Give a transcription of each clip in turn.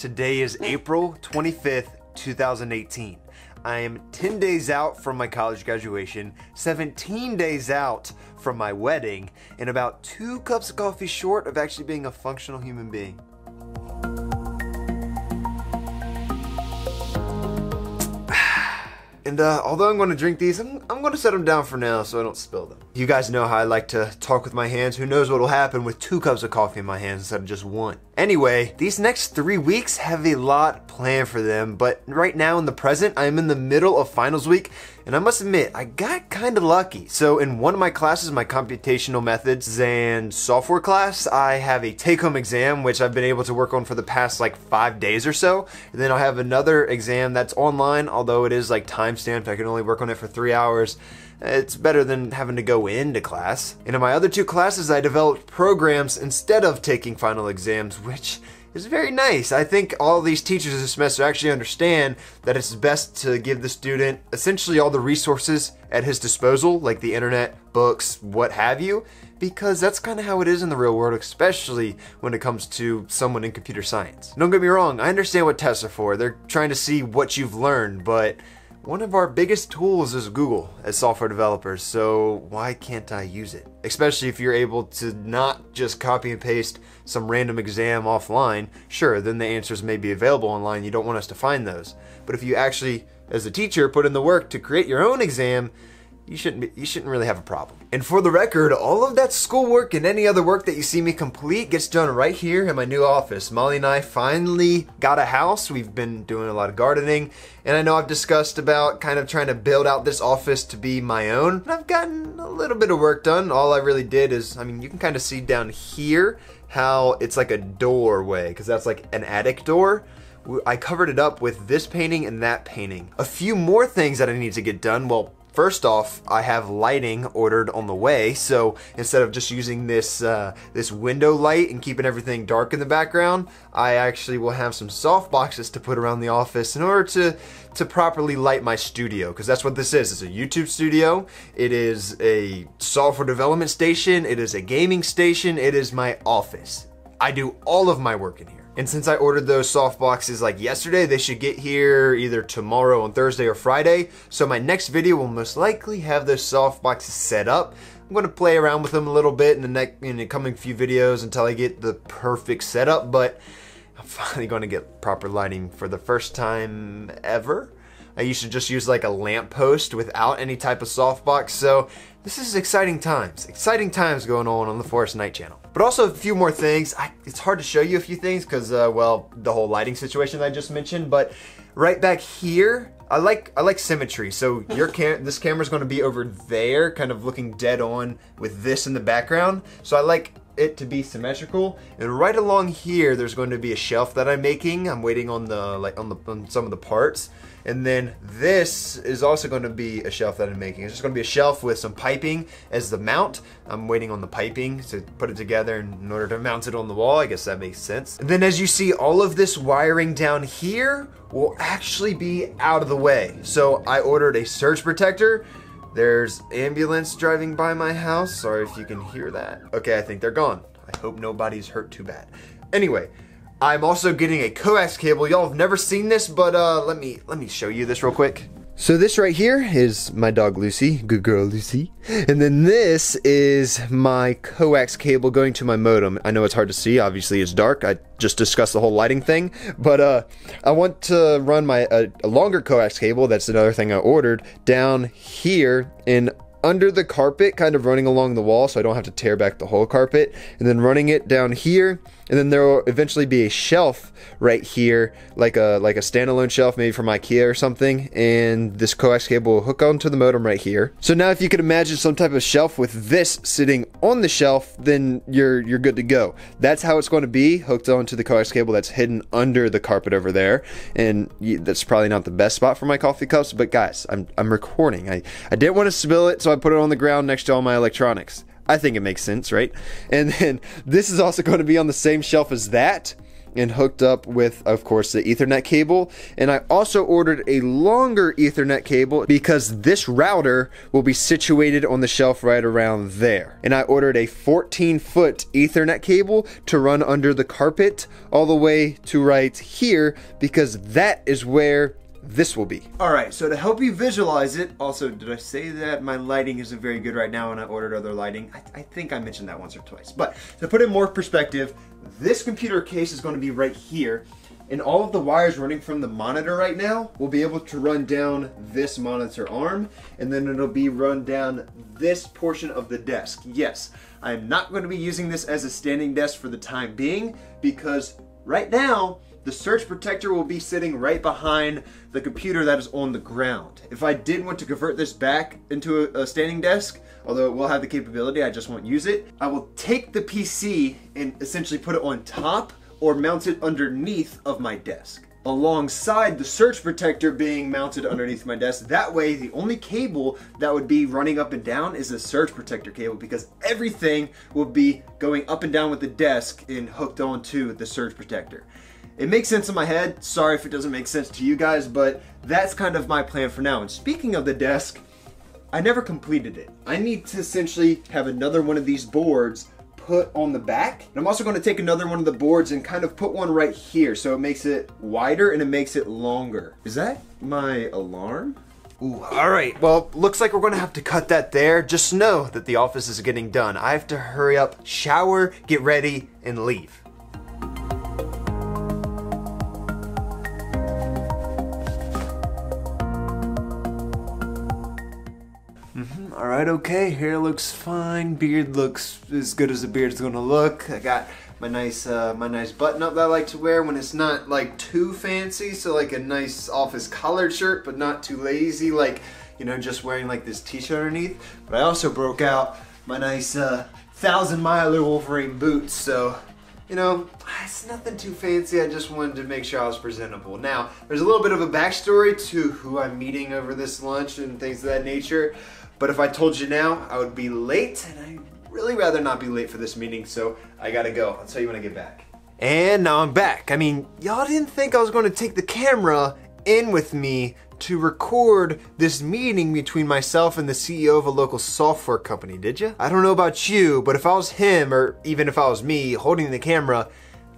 Today is April 25th, 2018. I am 10 days out from my college graduation, 17 days out from my wedding, and about 2 cups of coffee short of actually being a functional human being. And although I'm going to drink these, I'm going to set them down for now so I don't spill them. You guys know how I like to talk with my hands. Who knows what will happen with 2 cups of coffee in my hands instead of just 1. Anyway, these next 3 weeks have a lot planned for them, but right now in the present, I'm in the middle of finals week, and I must admit, I got kind of lucky. So in one of my classes, my computational methods and software class, I have a take-home exam, which I've been able to work on for the past like 5 days or so. And then I'll have another exam that's online, although it is like time-stamped. I can only work on it for 3 hours. It's better than having to go into class. And in my other 2 classes, I developed programs instead of taking final exams, which is very nice. I think all these teachers this semester actually understand that it's best to give the student essentially all the resources at his disposal, like the internet, books, what have you, because that's kind of how it is in the real world, especially when it comes to someone in computer science. Don't get me wrong, I understand what tests are for. They're trying to see what you've learned, but one of our biggest tools is Google as software developers, so why can't I use it? Especially if you're able to not just copy and paste some random exam offline. Sure, then the answers may be available online, you don't want us to find those. But if you actually, as a teacher, put in the work to create your own exam, you shouldn't really have a problem. And for the record, all of that schoolwork and any other work that you see me complete gets done right here in my new office. Molly and I finally got a house. We've been doing a lot of gardening, and I know I've discussed about kind of trying to build out this office to be my own. And I've gotten a little bit of work done. All I really did is, I mean, you can kind of see down here how it's like a doorway, because that's like an attic door. I covered it up with this painting and that painting. A few more things that I need to get done. Well, first off, I have lighting ordered on the way, so instead of just using this this window light and keeping everything dark in the background, I actually will have some soft boxes to put around the office in order to properly light my studio, because that's what this is. It's a YouTube studio, it is a software development station, it is a gaming station, it is my office. I do all of my work in here. And since I ordered those soft boxes like yesterday, they should get here either tomorrow on Thursday or Friday. So my next video will most likely have those soft boxes set up. I'm going to play around with them a little bit in the coming few videos until I get the perfect setup, but I'm finally going to get proper lighting for the first time ever. I used to just use like a lamp post without any type of softbox, so this is exciting times going on the Forest Night channel. But also a few more things. It's hard to show you a few things because, well, the whole lighting situation that I just mentioned, but right back here, I like symmetry. So this camera's going to be over there, kind of looking dead on with this in the background. So I like it to be symmetrical, and right along here there's going to be a shelf that I'm making. I'm waiting on on some of the parts, and then this is also going to be a shelf that I'm making. It's just going to be a shelf with some piping as the mount. I'm waiting on the piping to put it together in order to mount it on the wall. I guess that makes sense. And then as you see, all of this wiring down here will actually be out of the way. So I ordered a surge protector. There's ambulance driving by my house. Sorry if you can hear that. Okay, I think they're gone. I hope nobody's hurt too bad. Anyway, I'm also getting a coax cable. Y'all have never seen this, but let me show you this real quick. So this right here is my dog Lucy, good girl Lucy. And then this is my coax cable going to my modem. I know it's hard to see, obviously it's dark. I just discussed the whole lighting thing, but I want to run my a longer coax cable, that's another thing I ordered, down here in under the carpet, kind of running along the wall so I don't have to tear back the whole carpet, and then running it down here, and then there will eventually be a shelf right here, like a standalone shelf, maybe from IKEA or something, and this coax cable will hook onto the modem right here. So now if you could imagine some type of shelf with this sitting on the shelf, then you're good to go. That's how it's going to be, hooked onto the coax cable that's hidden under the carpet over there, and that's probably not the best spot for my coffee cups, but guys, I'm recording. I didn't want to spill it, so I put it on the ground next to all my electronics. I think it makes sense, right? And then this is also going to be on the same shelf as that. and hooked up with, of course, the Ethernet cable. And I also ordered a longer Ethernet cable because this router will be situated on the shelf right around there. And I ordered a 14-foot Ethernet cable to run under the carpet all the way to right here because that is where this will be. All right, so to help you visualize it, also, did I say that my lighting isn't very good right now and I ordered other lighting? I think I mentioned that once or twice. But to put it in more perspective, this computer case is going to be right here, and all of the wires running from the monitor right now will be able to run down this monitor arm, and then it'll be run down this portion of the desk. Yes, I'm not going to be using this as a standing desk for the time being because right now, the surge protector will be sitting right behind the computer that is on the ground. If I did want to convert this back into a standing desk, although it will have the capability, I just won't use it, I will take the PC and essentially put it on top or mount it underneath of my desk, alongside the surge protector being mounted underneath my desk. That way, the only cable that would be running up and down is the surge protector cable because everything will be going up and down with the desk and hooked onto the surge protector. It makes sense in my head. Sorry if it doesn't make sense to you guys, but that's kind of my plan for now. And speaking of the desk, I never completed it. I need to essentially have another one of these boards put on the back. And I'm also going to take another one of the boards and kind of put one right here so it makes it wider and it makes it longer. Is that my alarm? Ooh, all right, well, looks like we're gonna have to cut that there. Just know that the office is getting done. I have to hurry up, shower, get ready, and leave. All right, okay, hair looks fine, beard looks as good as a beard's gonna look. I got my nice button up that I like to wear when it's not like too fancy, so like a nice office collared shirt, but not too lazy, like, you know, just wearing like this t-shirt underneath. But I also broke out my nice 1,000-miler Wolverine boots, so, you know, it's nothing too fancy. I just wanted to make sure I was presentable. Now, there's a little bit of a backstory to who I'm meeting over this lunch and things of that nature. But if I told you now, I would be late, and I'd really rather not be late for this meeting, so I gotta go. I'll tell you when I get back. And now I'm back. I mean, y'all didn't think I was gonna take the camera in with me to record this meeting between myself and the CEO of a local software company, did you? I don't know about you, but if I was him, or even if I was me holding the camera,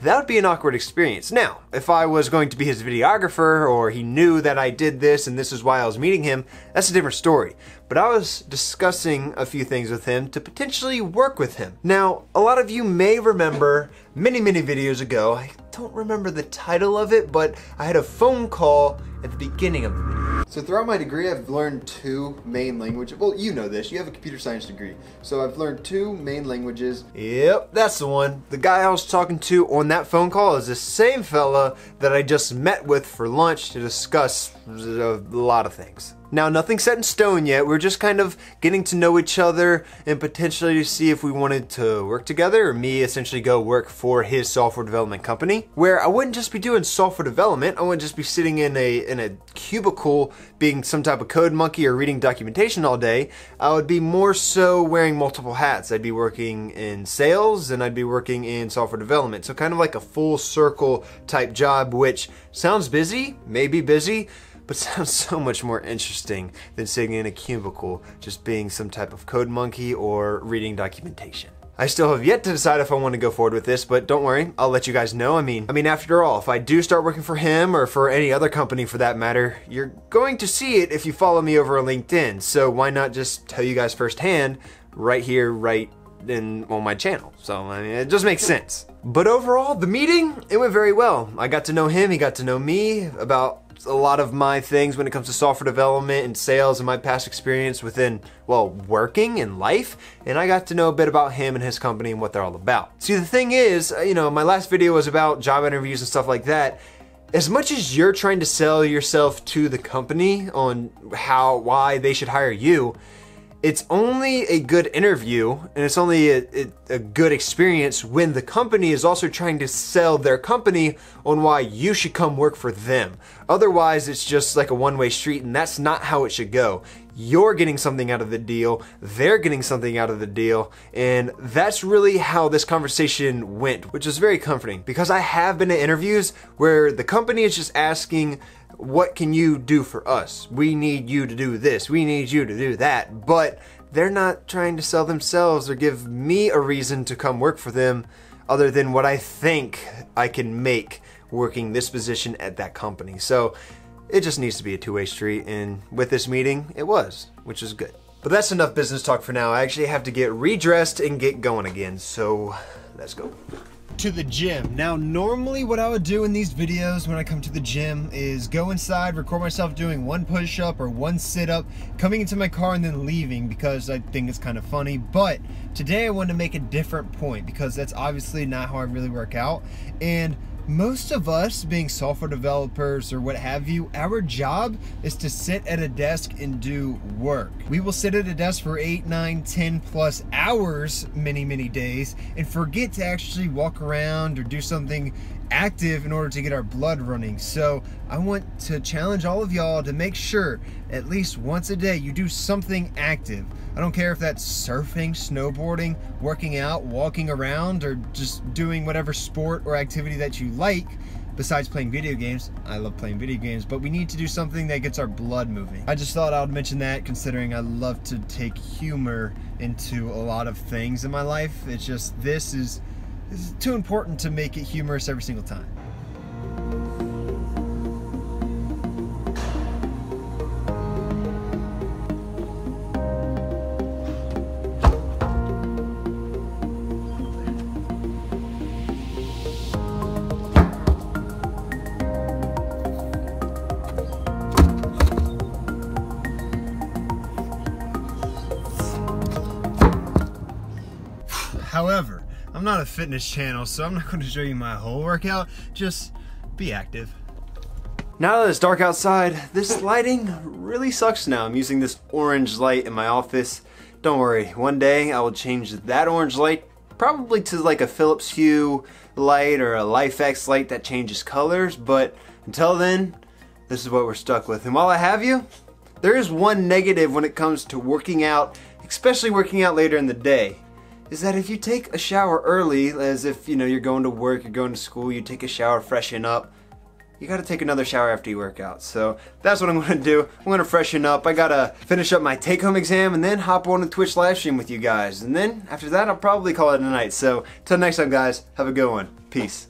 that would be an awkward experience. Now, if I was going to be his videographer or he knew that I did this and this is why I was meeting him, that's a different story. But I was discussing a few things with him to potentially work with him. Now, a lot of you may remember many videos ago, I don't remember the title of it, but I had a phone call at the beginning of the video. So throughout my degree, I've learned 2 main languages. Well, you know this, you have a computer science degree. So I've learned 2 main languages. Yep, that's the one. The guy I was talking to on that phone call is the same fella that I just met with for lunch to discuss a lot of things. Now, nothing's set in stone yet. We're just kind of getting to know each other and potentially to see if we wanted to work together, or me essentially go work for his software development company, where I wouldn't just be doing software development. I wouldn't just be sitting in a cubicle being some type of code monkey or reading documentation all day. I would be more so wearing multiple hats. I'd be working in sales and I'd be working in software development. So kind of like a full circle type job, which sounds busy, maybe busy, but sounds so much more interesting than sitting in a cubicle just being some type of code monkey or reading documentation. I still have yet to decide if I want to go forward with this, but don't worry, I'll let you guys know. I mean, after all, if I do start working for him or for any other company for that matter, you're going to see it if you follow me over on LinkedIn. So why not just tell you guys firsthand right here, right on my channel. So I mean, it just makes sense. But overall, the meeting, it went very well. I got to know him, he got to know me about a lot of my things when it comes to software development and sales and my past experience within, well, working and life. And I got to know a bit about him and his company and what they're all about. See, the thing is, you know, my last video was about job interviews and stuff like that. As much as you're trying to sell yourself to the company on why they should hire you, it's only a good interview and it's only a good experience when the company is also trying to sell their company on why you should come work for them. Otherwise, it's just like a one-way street, and that's not how it should go. You're getting something out of the deal, they're getting something out of the deal, and that's really how this conversation went, which is very comforting, because I have been in interviews where the company is just asking, what can you do for us? We need you to do this, we need you to do that, but they're not trying to sell themselves or give me a reason to come work for them other than what I think I can make working this position at that company. So it just needs to be a two-way street, and with this meeting, it was, which is good. But that's enough business talk for now. I actually have to get redressed and get going again, so let's go. To the gym. Now, normally what I would do in these videos when I come to the gym is go inside, record myself doing one push-up or one sit-up, coming into my car and then leaving because I think it's kind of funny. But today I wanted to make a different point because that's obviously not how I really work out. And most of us, being software developers or what have you, our job is to sit at a desk and do work. We will sit at a desk for 8, 9, 10 plus hours, many days, and forget to actually walk around or do something active in order to get our blood running. So I want to challenge all of y'all to make sure at least once a day you do something active. I don't care if that's surfing, snowboarding, working out, walking around, or just doing whatever sport or activity that you like besides playing video games. I love playing video games, but we need to do something that gets our blood moving. I just thought I would mention that, considering I love to take humor into a lot of things in my life. It's just, this is too important to make it humorous every single time. However, I'm not a fitness channel, so I'm not going to show you my whole workout. Just be active. Now that it's dark outside, this lighting really sucks now. I'm using this orange light in my office. Don't worry, one day I will change that orange light probably to like a Philips Hue light or a LifeX light that changes colors, but until then, this is what we're stuck with. And while I have you, there is one negative when it comes to working out, especially working out later in the day, is that if you take a shower early, as if, you know, you're going to work, you're going to school, you take a shower, freshen up, you gotta take another shower after you work out. So that's what I'm gonna do. I'm gonna freshen up. I gotta finish up my take-home exam and then hop on a Twitch live stream with you guys. And then after that, I'll probably call it a night. So till next time, guys, have a good one. Peace.